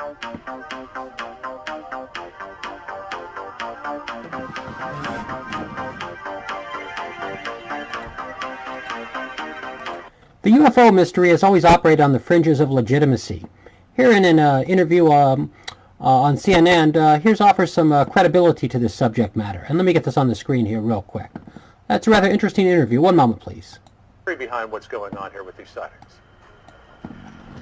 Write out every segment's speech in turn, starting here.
The UFO mystery has always operated on the fringes of legitimacy. Here in an interview on CNN, here's offers some credibility to this subject matter. And let me get this on the screen here real quick. That's a rather interesting interview. One moment, please. Behind what's going on here with these sightings.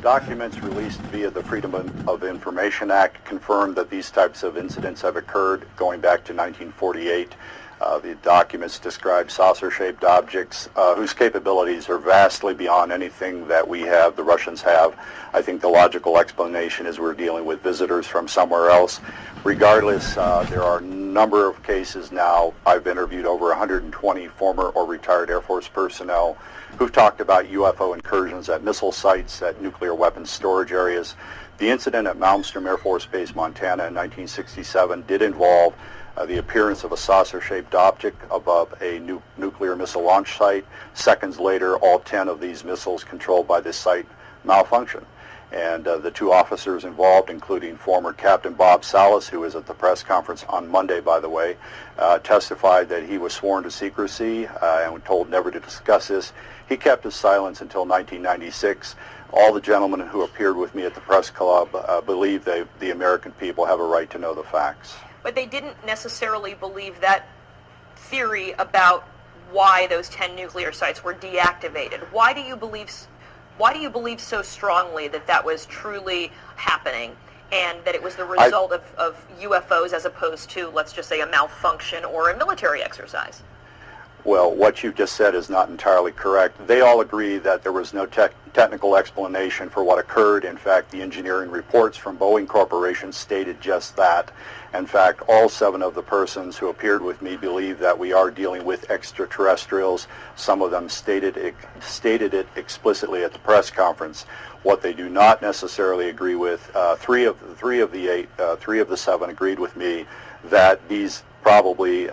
Documents released via the Freedom of Information Act confirm that these types of incidents have occurred going back to 1948. The documents describe saucer-shaped objects whose capabilities are vastly beyond anything that we have, the Russians have. I think the logical explanation is we're dealing with visitors from somewhere else. Regardless, there are a number of cases now. I've interviewed over 120 former or retired Air Force personnel who've talked about UFO incursions at missile sites, at nuclear weapons storage areas. The incident at Malmstrom Air Force Base, Montana in 1967 did involve the appearance of a saucer-shaped object above a nuclear missile launch site. Seconds later, all 10 of these missiles controlled by this site malfunctioned. And the two officers involved, including former Captain Bob Salas, who was at the press conference on Monday, by the way, testified that he was sworn to secrecy and told never to discuss this. He kept his silence until 1996. All the gentlemen who appeared with me at the press club believe the American people have a right to know the facts. But they didn't necessarily believe that theory about why those 10 nuclear sites were deactivated. Why do you believe so strongly that that was truly happening and that it was the result of UFOs as opposed to, let's just say, a malfunction or a military exercise? Well, what you just said is not entirely correct. They all agree that there was no technical explanation for what occurred. In fact, the engineering reports from Boeing Corporation stated just that. In fact, all 7 of the persons who appeared with me believe that we are dealing with extraterrestrials. Some of them stated it explicitly at the press conference. What they do not necessarily agree with, three of the 7 agreed with me that these probably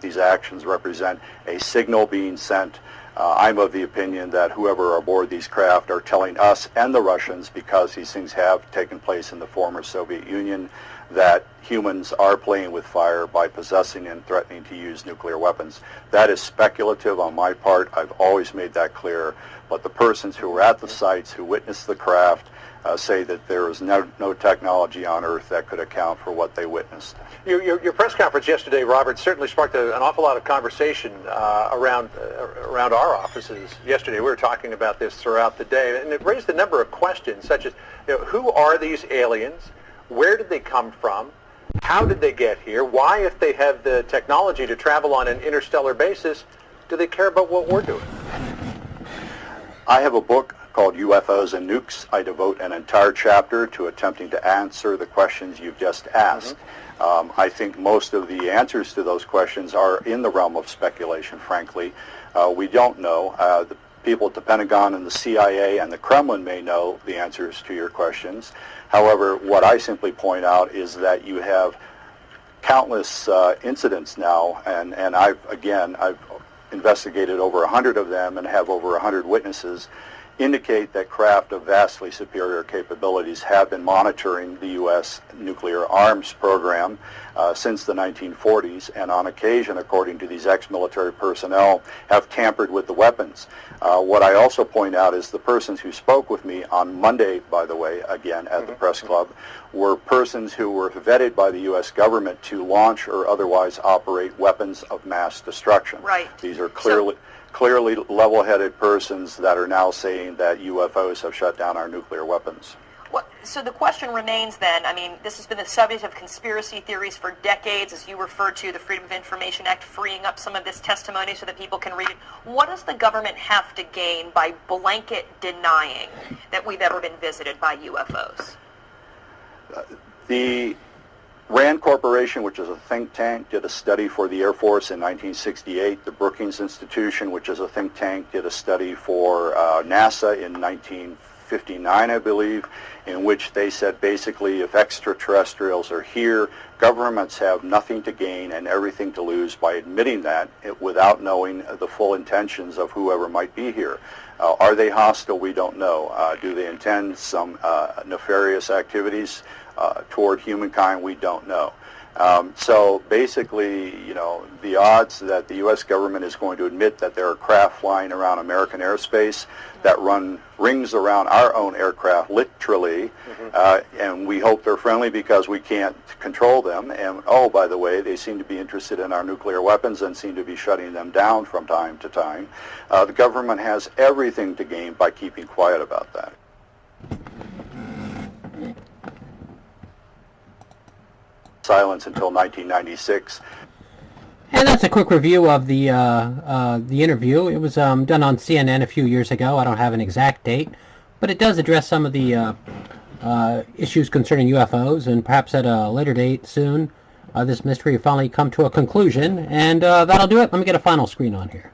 these actions represent a signal being sent. I'm of the opinion that whoever are aboard these craft are telling us and the Russians, because these things have taken place in the former Soviet Union, that humans are playing with fire by possessing and threatening to use nuclear weapons. That is speculative on my part. I've always made that clear. But the persons who were at the sites, who witnessed the craft, say that there is no technology on Earth that could account for what they witnessed. Your press conference yesterday, Robert, certainly sparked an awful lot of conversation around our offices yesterday. We were talking about this throughout the day, and it raised a number of questions, such as, who are these aliens? Where did they come from? How did they get here? Why, if they have the technology to travel on an interstellar basis, do they care about what we're doing? I have a book called UFOs and Nukes. I devote an entire chapter to attempting to answer the questions you've just asked. I think most of the answers to those questions are in the realm of speculation, frankly. We don't know. The people at the Pentagon and the CIA and the Kremlin may know the answers to your questions. However, what I simply point out is that you have countless incidents now, and I've investigated over 100 of them and have over 100 witnesses, indicate that craft of vastly superior capabilities have been monitoring the U.S. nuclear arms program since the 1940s, and on occasion, according to these ex-military personnel, have tampered with the weapons. What I also point out is the persons who spoke with me on Monday, by the way, again at the press club, were persons who were vetted by the U.S. government to launch or otherwise operate weapons of mass destruction. Right. These are clearly level-headed persons that are now saying that UFOs have shut down our nuclear weapons. So the question remains then, I mean, this has been the subject of conspiracy theories for decades, as you referred to, the Freedom of Information Act freeing up some of this testimony so that people can read it. What does the government have to gain by blanket denying that we've ever been visited by UFOs? The RAND Corporation, which is a think tank, did a study for the Air Force in 1968. The Brookings Institution, which is a think tank, did a study for NASA in 19 1959, I believe, in which they said basically if extraterrestrials are here, governments have nothing to gain and everything to lose by admitting that without knowing the full intentions of whoever might be here. Are they hostile? We don't know. Do they intend some nefarious activities toward humankind? We don't know. So basically, you know, the odds that the U.S. government is going to admit that there are craft flying around American airspace that run rings around our own aircraft, literally, and we hope they're friendly because we can't control them. And, oh, by the way, they seem to be interested in our nuclear weapons and seem to be shutting them down from time to time. The government has everything to gain by keeping quiet about that. Silence until 1996. And that's a quick review of the interview. It was done on CNN a few years ago. I don't have an exact date, but it does address some of the issues concerning UFOs, and perhaps at a later date soon, this mystery will finally come to a conclusion. And that'll do it. Let me get a final screen on here.